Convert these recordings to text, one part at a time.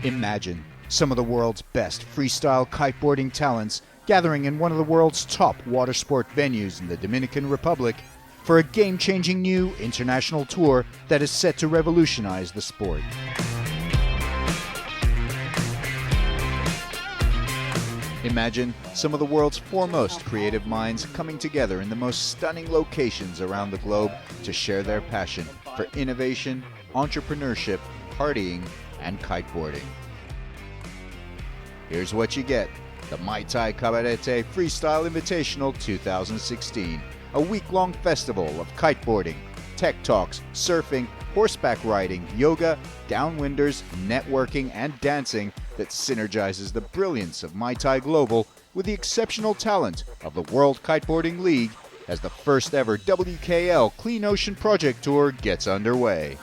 Imagine some of the world's best freestyle kiteboarding talents gathering in one of the world's top water sport venues in the Dominican Republic for a game-changing new international tour that is set to revolutionize the sport. Imagine some of the world's foremost creative minds coming together in the most stunning locations around the globe to share their passion for innovation, entrepreneurship, partying, and kiteboarding. Here's what you get: the MaiTai Cabarete Freestyle Invitational 2016, a week-long festival of kiteboarding, tech talks, surfing, horseback riding, yoga, downwinders, networking, and dancing that synergizes the brilliance of MaiTai Global with the exceptional talent of the World Kiteboarding League as the first ever WKL Clean Ocean Project Tour gets underway.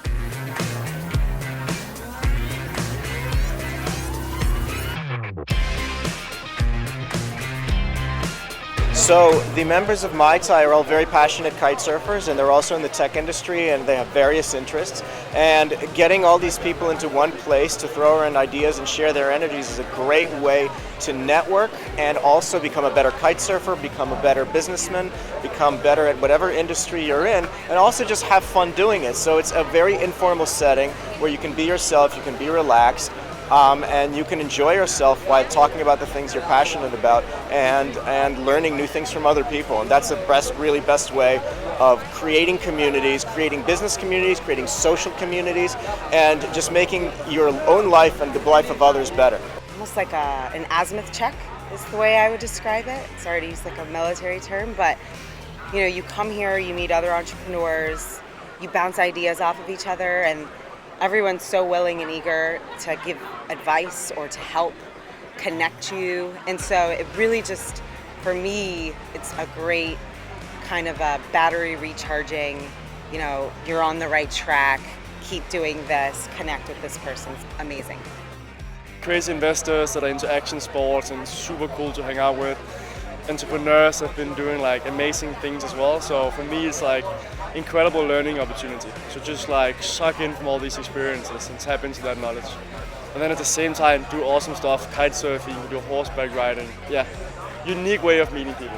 So the members of MaiTai are all very passionate kite surfers, and they're also in the tech industry, and they have various interests. And getting all these people into one place to throw around ideas and share their energies is a great way to network and also become a better kite surfer, become a better businessman, become better at whatever industry you're in, and also just have fun doing it. So it's a very informal setting where you can be yourself, you can be relaxed, and you can enjoy yourself while talking about the things you're passionate about and learning new things from other people. And that's the really best way of creating communities, creating business communities, creating social communities, and just making your own life and the life of others better. Almost like an azimuth check is the way I would describe it. Sorry to use like a military term, but you come here, you meet other entrepreneurs, you bounce ideas off of each other, and everyone's so willing and eager to give advice or to help connect you. And so it really just, for me, it's a great kind of a battery recharging, you're on the right track, keep doing this, connect with this person. It's amazing. Crazy investors that are into action sports and super cool to hang out with. Entrepreneurs have been doing like amazing things as well. So for me, it's like incredible learning opportunity. So just like suck in from all these experiences and tap into that knowledge. And then at the same time, do awesome stuff, kite surfing, do horseback riding. Yeah, unique way of meeting people.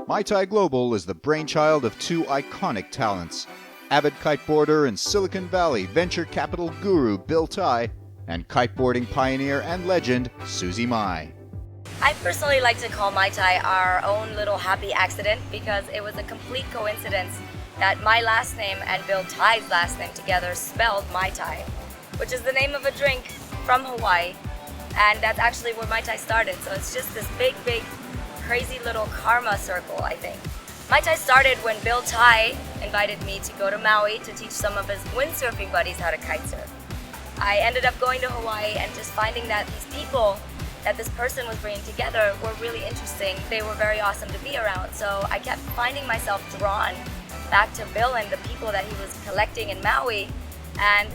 MaiTai Global is the brainchild of two iconic talents: avid kiteboarder and Silicon Valley venture capital guru Bill Tai, and kiteboarding pioneer and legend Susie Mai. I personally like to call MaiTai our own little happy accident, because it was a complete coincidence that my last name and Bill Tai's last name together spelled MaiTai, which is the name of a drink from Hawaii, and that's actually where MaiTai started. So it's just this big crazy little karma circle, I think. MaiTai started when Bill Tai invited me to go to Maui to teach some of his windsurfing buddies how to kite surf. I ended up going to Hawaii and just finding that these people that this person was bringing together were really interesting. They were very awesome to be around. So I kept finding myself drawn back to Bill and the people that he was collecting in Maui. And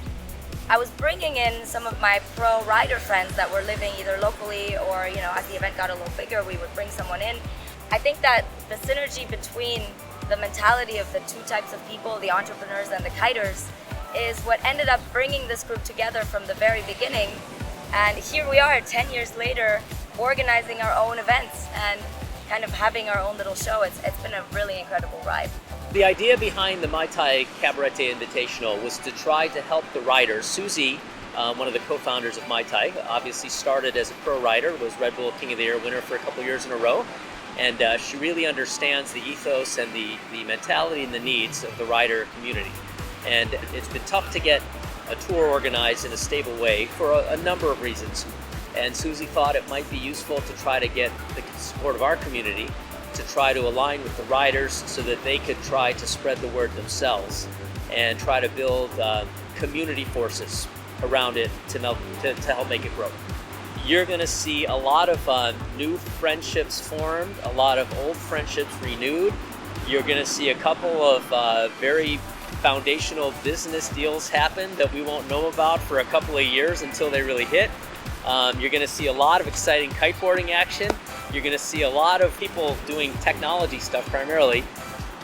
I was bringing in some of my pro rider friends that were living either locally or, as the event got a little bigger, we would bring someone in. I think that the synergy between the mentality of the two types of people, the entrepreneurs and the kiters, is what ended up bringing this group together from the very beginning. And here we are 10 years later, organizing our own events and kind of having our own little show. It's been a really incredible ride. The idea behind the MaiTai Cabarete Invitational was to try to help the riders. Susie, one of the co-founders of MaiTai, obviously started as a pro rider, was Red Bull King of the Year winner for a couple years in a row, and she really understands the ethos and the mentality and the needs of the rider community. And it's been tough to get a tour organized in a stable way for a number of reasons. And Susie thought it might be useful to try to get the support of our community to try to align with the riders so that they could try to spread the word themselves and try to build community forces around it to help make it grow. You're going to see a lot of new friendships formed, a lot of old friendships renewed. You're going to see a couple of very foundational business deals happen that we won't know about for a couple of years until they really hit. You're going to see a lot of exciting kiteboarding action. You're going to see a lot of people doing technology stuff primarily,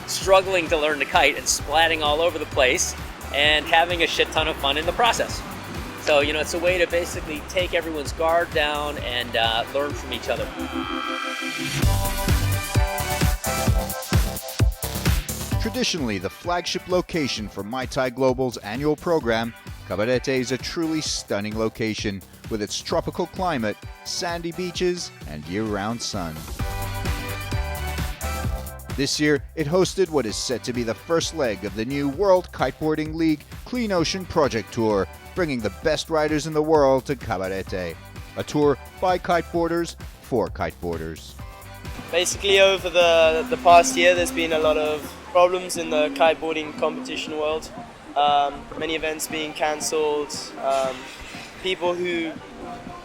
struggling to learn to kite and splatting all over the place and having a shit ton of fun in the process. So, you know, it's a way to basically take everyone's guard down and learn from each other. Traditionally the flagship location for MaiTai Global's annual program, Cabarete is a truly stunning location with its tropical climate, sandy beaches, and year-round sun. This year, it hosted what is set to be the first leg of the new World Kiteboarding League Clean Ocean Project Tour, bringing the best riders in the world to Cabarete. A tour by kiteboarders for kiteboarders. Basically, over the past year, there's been a lot of problems in the kiteboarding competition world. Many events being cancelled, people who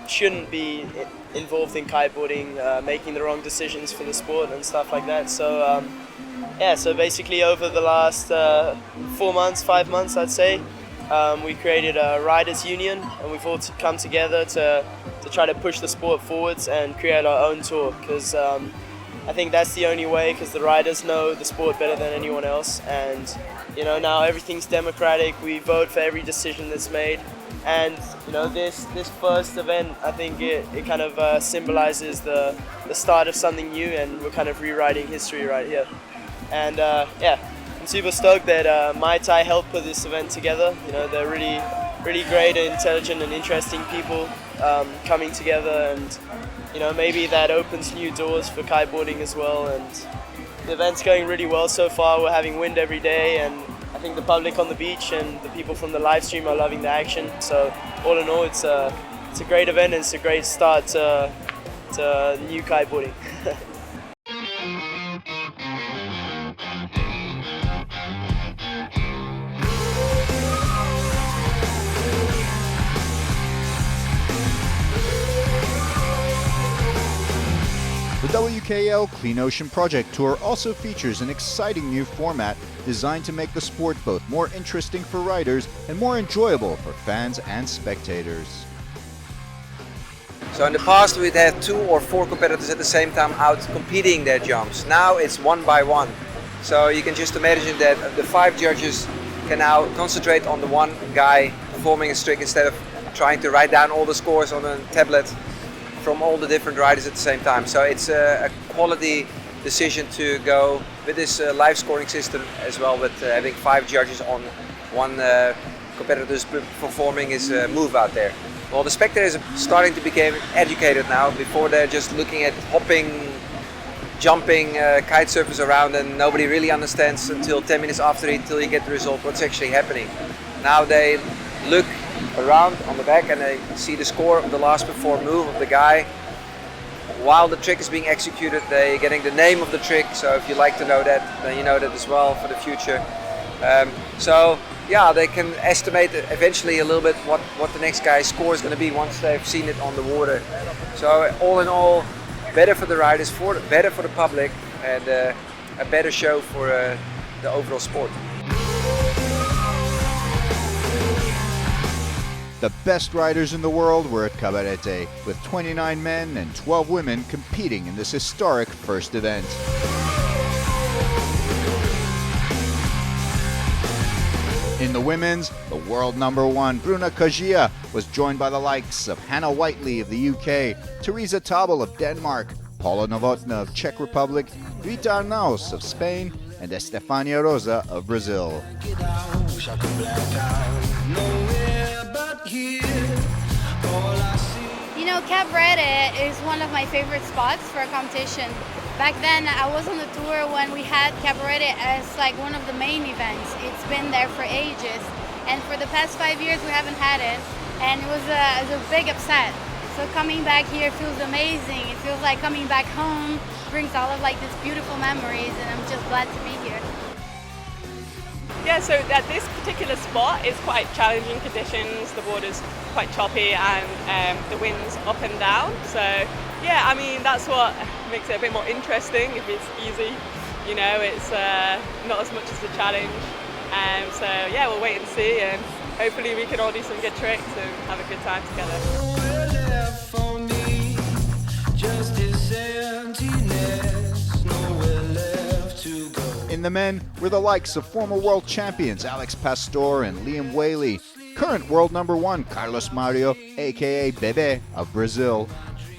shouldn't be involved in kiteboarding making the wrong decisions for the sport and stuff like that. So so basically over the last 5 months I'd say, we created a riders union, and we've all come together to try to push the sport forwards and create our own tour, because I think that's the only way, because the riders know the sport better than anyone else, and you know, now everything's democratic. We vote for every decision that's made, and you know, this first event, I think it kind of symbolizes the start of something new, and we're kind of rewriting history right here. And I'm super stoked that MaiTai helped put this event together. You know, they're really great and intelligent and interesting people coming together, and you know, maybe that opens new doors for kiteboarding as well. And the event's going really well so far. We're having wind every day, and I think the public on the beach and the people from the live stream are loving the action. So all in all, it's a great event, and it's a great start to new kiteboarding. The WKL Clean Ocean Project Tour also features an exciting new format designed to make the sport both more interesting for riders and more enjoyable for fans and spectators. So in the past we'd had 2 or 4 competitors at the same time out competing their jumps. Now it's 1 by 1. So you can just imagine that the 5 judges can now concentrate on the one guy performing a trick instead of trying to write down all the scores on a tablet from all the different riders at the same time. So it's a quality decision to go with this live scoring system, as well with having 5 judges on one competitor's performing his move out there. Well, the spectators are starting to become educated now. Before they're just looking at hopping, jumping kite surfers around, and nobody really understands until 10 minutes after until you get the result what's actually happening. Now they look around on the back and they see the score of the last performed move of the guy. While the trick is being executed, they're getting the name of the trick, so if you like to know that, then you know that as well for the future. So yeah, they can estimate eventually a little bit what the next guy's score is going to be once they've seen it on the water. So all in all, better for the riders, better for the public, and a better show for the overall sport. The best riders in the world were at Cabarete, with 29 men and 12 women competing in this historic first event. In the women's, the world #1 Bruna Kajia was joined by the likes of Hannah Whiteley of the UK, Teresa Tabel of Denmark, Paula Novotna of Czech Republic, Rita Arnaus of Spain, and Estefania Rosa of Brazil. You know, Cabarete is one of my favorite spots for a competition. Back then, I was on the tour when we had Cabarete as like one of the main events. It's been there for ages, and for the past 5 years we haven't had it, and it was a big upset. So coming back here feels amazing. It feels like coming back home, brings all of like these beautiful memories, and I'm just glad to be here. Yeah, so at this particular spot is quite challenging conditions. The water's quite choppy and the wind's up and down. So yeah, I mean, that's what makes it a bit more interesting. If it's easy, you know, it's not as much as a challenge. So yeah, we'll wait and see, and hopefully we can all do some good tricks and have a good time together. the men were the likes of former world champions Alex Pastor and Liam Whaley, current world number 1 Carlos Mario, aka Bebe, of Brazil,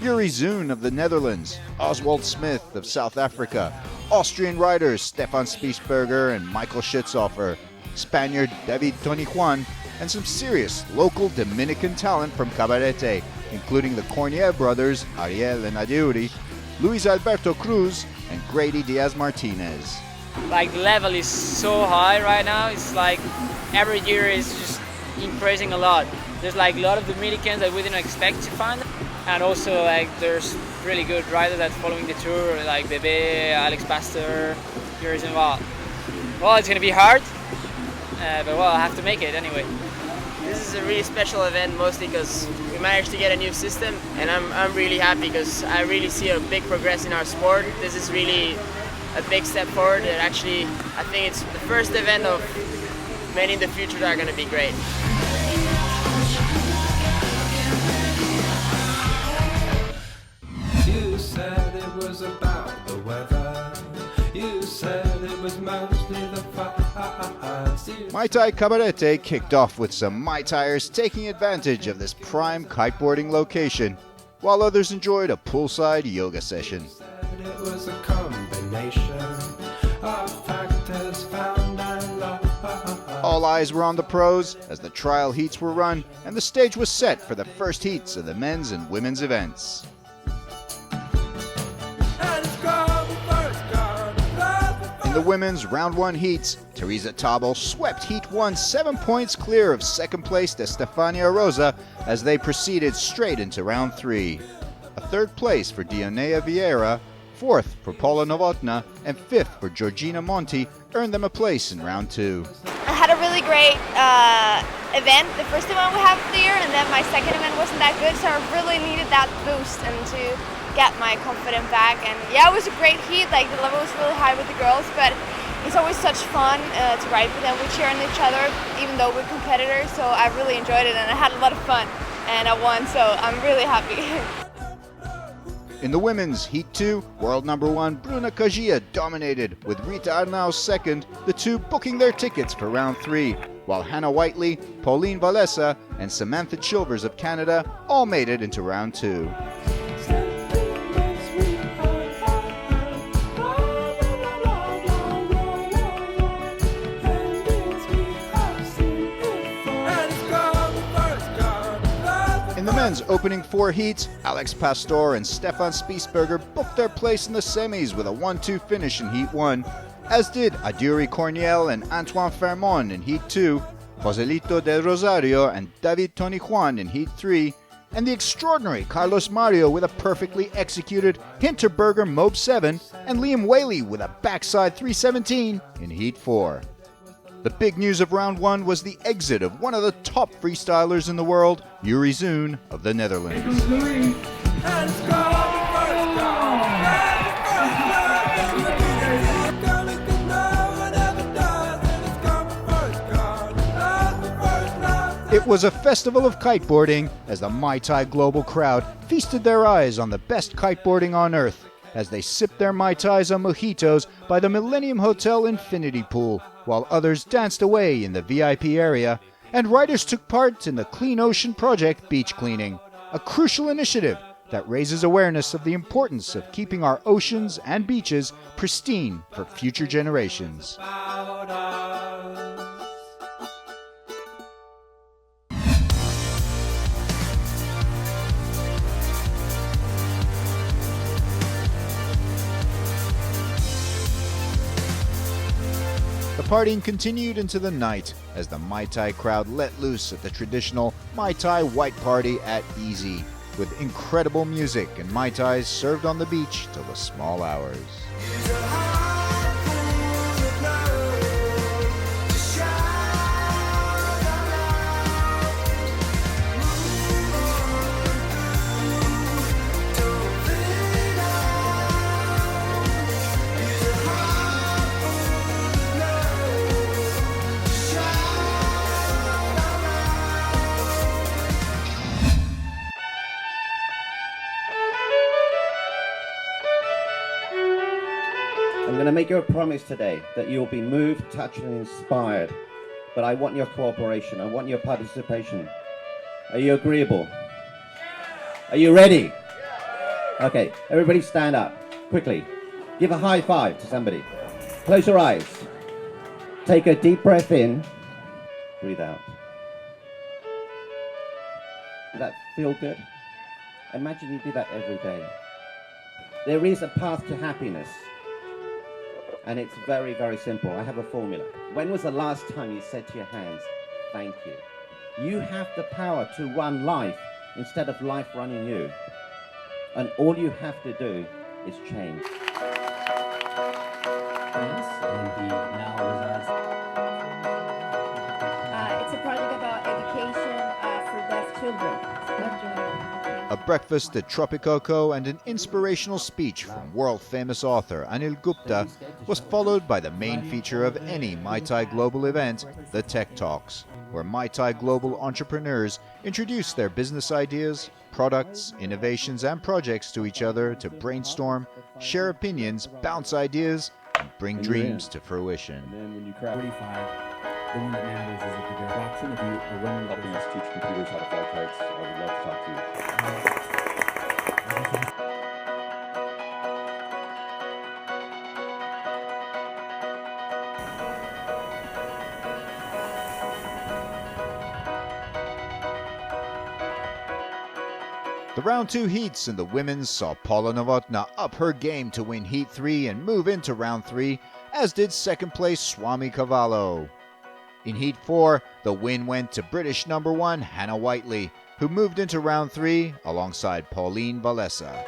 Yuri Zoon of the Netherlands, Oswald Smith of South Africa, Austrian riders Stefan Spiessberger and Michael Schitzhofer, Spaniard David Tonijuan, and some serious local Dominican talent from Cabarete, including the Cornier brothers Ariel and Adiuri, Luis Alberto Cruz, and Grady Diaz Martinez. Like the level is so high right now. It's like every year is just increasing a lot. There's like a lot of Dominicans that we didn't expect to find, and also like there's really good riders that following the tour, like Bebe, Alex Pastor, yours and well, it's gonna be hard, but well, I have to make it anyway. This is a really special event, mostly because we managed to get a new system, and I'm really happy because I really see a big progress in our sport. This is really a big step forward, and actually I think it's the first event of many in the future that are going to be great. You said it was about the weather. You said it was mostly the fire. MaiTai Cabarete kicked off with some MaiTaiers taking advantage of this prime kiteboarding location, while others enjoyed a poolside yoga session. It was a combination of factors found and lost. All eyes were on the pros as the trial heats were run and the stage was set for the first heats of the men's and women's events. In the women's round 1 heats, Teresa Tabel swept heat 1 7 points clear of second place to Stefania Rosa as they proceeded straight into round 3. A third place for Dionea Vieira, 4th for Paula Novotna, and 5th for Georgina Monti earned them a place in round 2. I had a really great event, the first event we have of the year, and then my second event wasn't that good, so I really needed that boost and to get my confidence back. And yeah, it was a great heat, like the level was really high with the girls, but it's always such fun to ride with them. We cheer on each other even though we're competitors, so I really enjoyed it and I had a lot of fun and I won, so I'm really happy. In the women's Heat 2, world number 1 Bruna Kajia dominated, with Rita Arnau second, the two booking their tickets for round 3, while Hannah Whiteley, Pauline Valesa, and Samantha Chilvers of Canada all made it into round 2. In the men's opening 4 heats, Alex Pastor and Stefan Spiessberger booked their place in the semis with a 1-2 finish in Heat 1, as did Adiuri Corniel and Antoine Fermon in Heat 2, Joselito del Rosario and David Tonijuan in Heat 3, and the extraordinary Carlos Mario with a perfectly executed Hinterberger Mobe 7, and Liam Whaley with a backside 317 in Heat 4. The big news of round 1 was the exit of one of the top freestylers in the world, Yuri Zoon of the Netherlands. It was a festival of kiteboarding as the MaiTai global crowd feasted their eyes on the best kiteboarding on earth as they sipped their Mai Tais and mojitos by the Millennium Hotel Infinity Pool, while others danced away in the VIP area, and riders took part in the Clean Ocean Project beach cleaning, a crucial initiative that raises awareness of the importance of keeping our oceans and beaches pristine for future generations. The partying continued into the night as the MaiTai crowd let loose at the traditional MaiTai White Party at Easy, with incredible music and Mai Tais served on the beach till the small hours. I'm going to make you a promise today that you'll be moved, touched, and inspired. But I want your cooperation. I want your participation. Are you agreeable? Are you ready? Okay, everybody stand up. Quickly. Give a high five to somebody. Close your eyes. Take a deep breath in. Breathe out. Does that feel good? Imagine you do that every day. There is a path to happiness. And it's very, very simple. I have a formula. When was the last time you said to your hands, thank you? You have the power to run life instead of life running you. And all you have to do is change. It's a project about education for deaf children. A breakfast at Tropicoco and an inspirational speech from world-famous author Anil Gupta was followed by the main feature of any MaiTai Global event, the Tech Talks, where MaiTai Global entrepreneurs introduce their business ideas, products, innovations, and projects to each other to brainstorm, share opinions, bounce ideas, and bring dreams to fruition. And then when you crack 45, the one that matters is if the proximity of running helping us teach computers how to fly kites. I would love to talk to you. The round 2 heats in the women's saw Paula Novotná up her game to win Heat 3 and move into round 3, as did second place Swami Cavallo. In Heat 4, the win went to British number 1 Hannah Whiteley, who moved into round 3 alongside Pauline Valesa.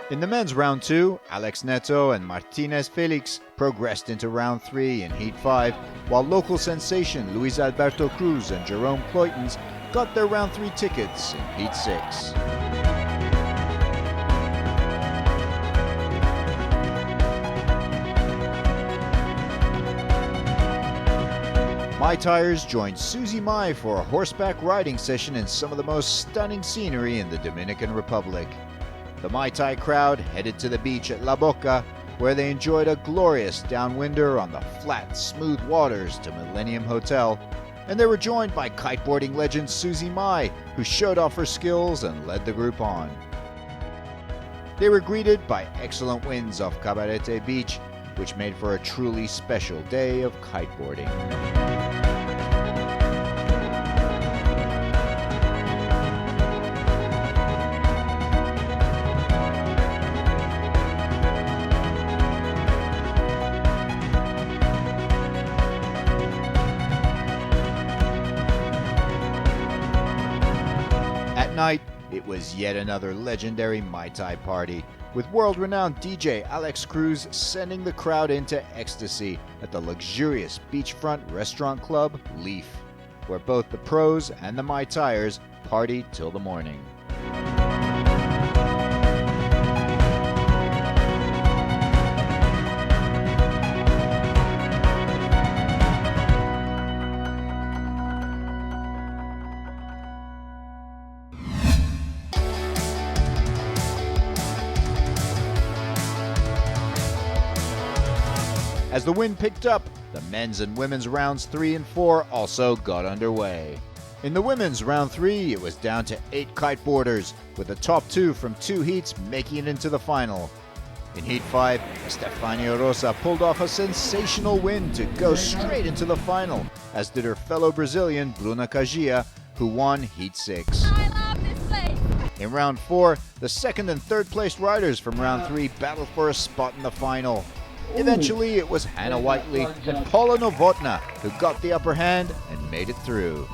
In the men's round 2, Alex Neto and Martinez Felix progressed into round 3 in Heat 5, while local sensation Luis Alberto Cruz and Jerome Cloytons got their round 3 tickets in Heat 6. MaiTaiers joined Susie Mai for a horseback riding session in some of the most stunning scenery in the Dominican Republic. The MaiTai crowd headed to the beach at La Boca, where they enjoyed a glorious downwinder on the flat, smooth waters to Millennium Hotel, and they were joined by kiteboarding legend Susie Mai, who showed off her skills and led the group on. They were greeted by excellent winds off Cabarete Beach, which made for a truly special day of kiteboarding. Night, it was yet another legendary MaiTai party, with world-renowned DJ Alex Cruz sending the crowd into ecstasy at the luxurious beachfront restaurant club Leaf, where both the pros and the MaiTaiers partied till the morning. As the wind picked up, the men's and women's rounds 3 and 4 also got underway. In the women's round 3, it was down to 8 kiteboarders, with the top 2 from 2 heats making it into the final. In Heat 5, Estefania Rosa pulled off a sensational win to go straight into the final, as did her fellow Brazilian Bruna Cagia, who won Heat 6. In round 4, the second and third placed riders from round 3 battled for a spot in the final. Eventually, it was Hannah Whiteley and Paula Novotná who got the upper hand and made it through.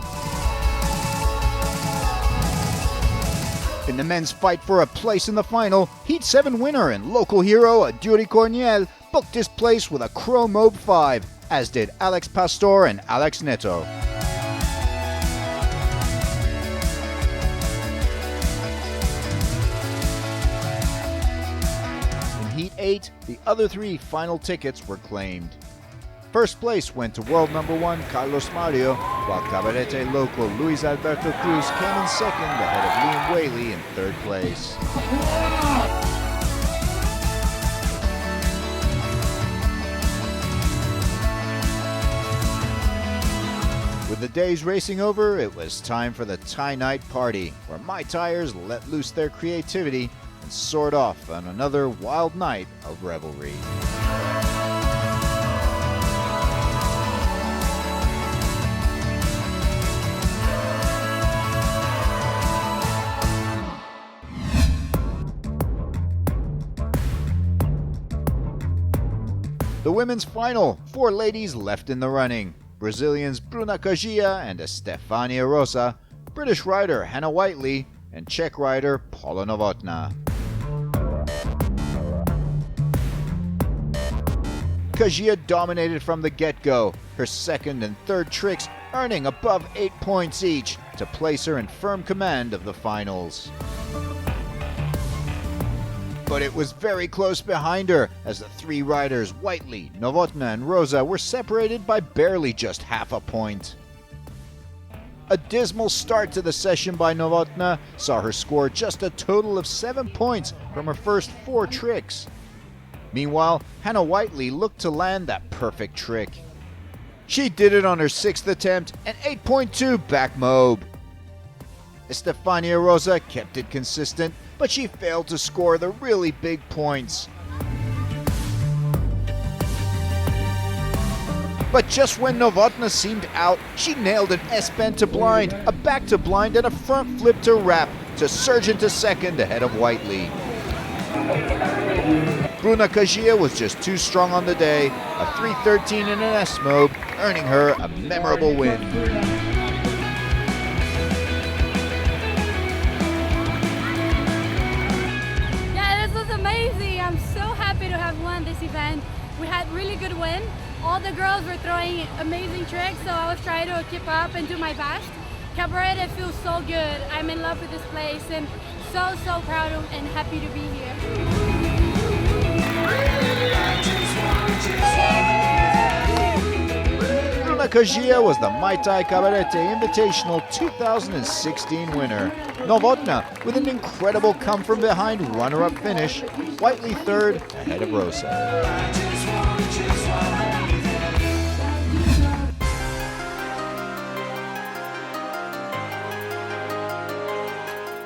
In the men's fight for a place in the final, Heat 7 winner and local hero Aduri Corniel booked his place with a Crow Mob 5, as did Alex Pastor and Alex Neto. Heat 8, the other 3 final tickets were claimed. First place went to world number 1 Carlos Mario, while Cabarete local Luis Alberto Cruz came in second ahead of Liam Whaley in third place. With the days racing over, it was time for the Thai night party, where MaiTaiers let loose their creativity and soared off on another wild night of revelry. The women's final, 4 ladies left in the running. Brazilians Bruna Cagia and Estefania Rosa, British rider Hannah Whiteley, and Czech rider Paula Novotná. Cagia dominated from the get-go, her second and third tricks earning above 8 points each to place her in firm command of the finals. But it was very close behind her, as the 3 riders, Whiteley, Novotná, and Rosa, were separated by barely just half a point. A dismal start to the session by Novotná saw her score just a total of 7 points from her first 4 tricks. Meanwhile, Hannah Whiteley looked to land that perfect trick. She did it on her 6th attempt, an 8.2 back mob. Estefania Rosa kept it consistent, but she failed to score the really big points. But just when Novotná seemed out, she nailed an S-bend to blind, a back to blind, and a front flip to wrap to surge into second ahead of Whiteley. Bruna Cagia was just too strong on the day, a 3.13 and an S-mob, earning her a memorable win. Amazing. I'm so happy to have won this event. We had really good win. All the girls were throwing amazing tricks, so I was trying to keep up and do my best. Cabarete feels so good. I'm in love with this place and so proud and happy to be here. Bruna Cagia was the MaiTai Cabarete Invitational 2016 winner. Novotná with an incredible come-from-behind runner-up finish, Whiteley third ahead of Rosa.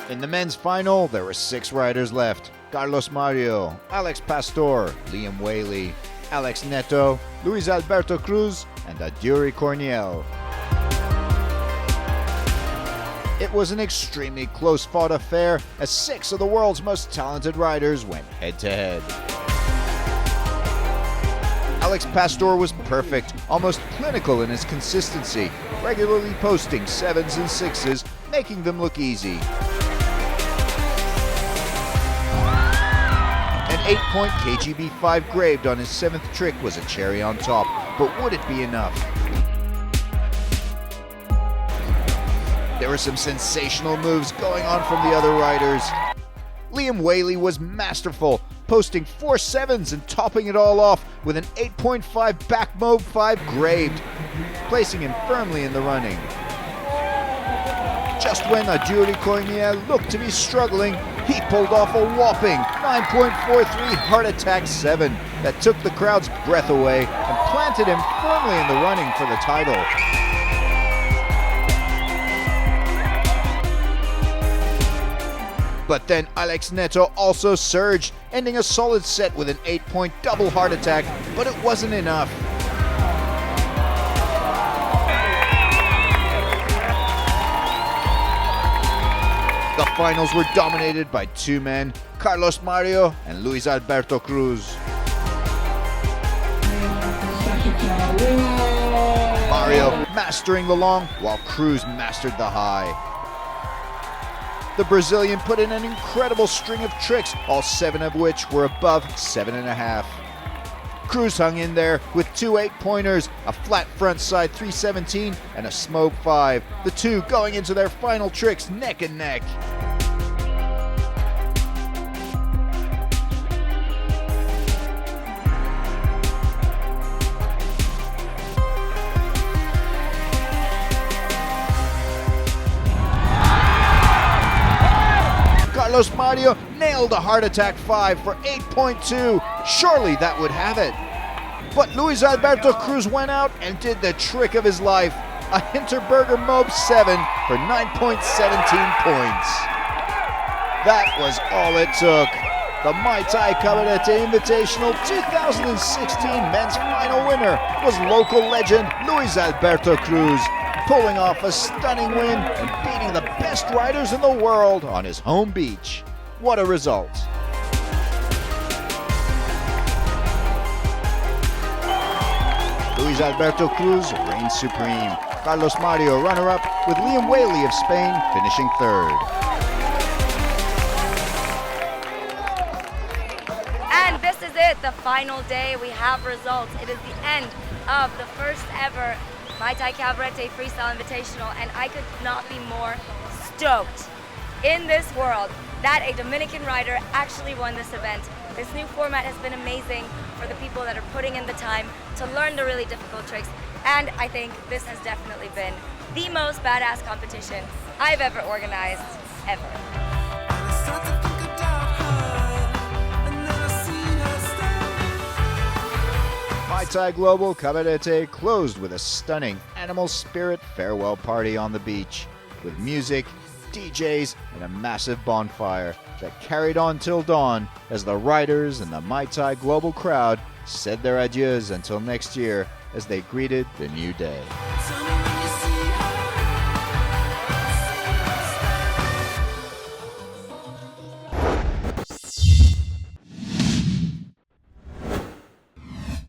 In the men's final, there were 6 riders left. Carlos Mario, Alex Pastor, Liam Whaley, Alex Neto, Luis Alberto Cruz, and Aduri Corniel. It was an extremely close-fought affair, as 6 of the world's most talented riders went head-to-head. Alex Pastor was perfect, almost clinical in his consistency, regularly posting 7s and 6s, making them look easy. An 8-point KGB5 graved on his 7th trick was a cherry on top, but would it be enough? There were some sensational moves going on from the other riders. Liam Whaley was masterful, posting 4 7s and topping it all off with an 8.5 back mob 5 graved, placing him firmly in the running. Just when Aduri Corniel looked to be struggling, he pulled off a whopping 9.43 heart attack 7 that took the crowd's breath away and planted him firmly in the running for the title. But then Alex Neto also surged, ending a solid set with an 8-point double heart attack, but it wasn't enough. The finals were dominated by 2 men, Carlos Mario and Luis Alberto Cruz. Mario mastering the long, while Cruz mastered the high. The Brazilian put in an incredible string of tricks, all 7 of which were above 7.5. Cruz hung in there with 2 8-pointers, a flat front side 317, and a smoke 5, the 2 going into their final tricks neck and neck. Carlos Mario nailed a heart attack 5 for 8.2. Surely that would have it. But Luis Alberto Cruz went out and did the trick of his life. A Hinterberger Mobe 7 for 9.17 points. That was all it took. The MaiTai Cabarete Invitational 2016 men's final winner was local legend Luis Alberto Cruz, pulling off a stunning win and beating the best riders in the world on his home beach. What a result. Luis Alberto Cruz reigns supreme. Carlos Mario runner-up, with Liam Whaley of Spain finishing third. And this is it, the final day. We have results. It is the end of the first ever MaiTai Cabarete Freestyle Invitational, and I could not be more stoked in this world that a Dominican rider actually won this event. This new format has been amazing for the people that are putting in the time to learn the really difficult tricks, and I think this has definitely been the most badass competition I've ever organized, ever. MaiTai Global Cabarete closed with a stunning animal spirit farewell party on the beach, with music, DJs, and a massive bonfire that carried on till dawn as the riders and the MaiTai Global crowd said their adieus until next year as they greeted the new day.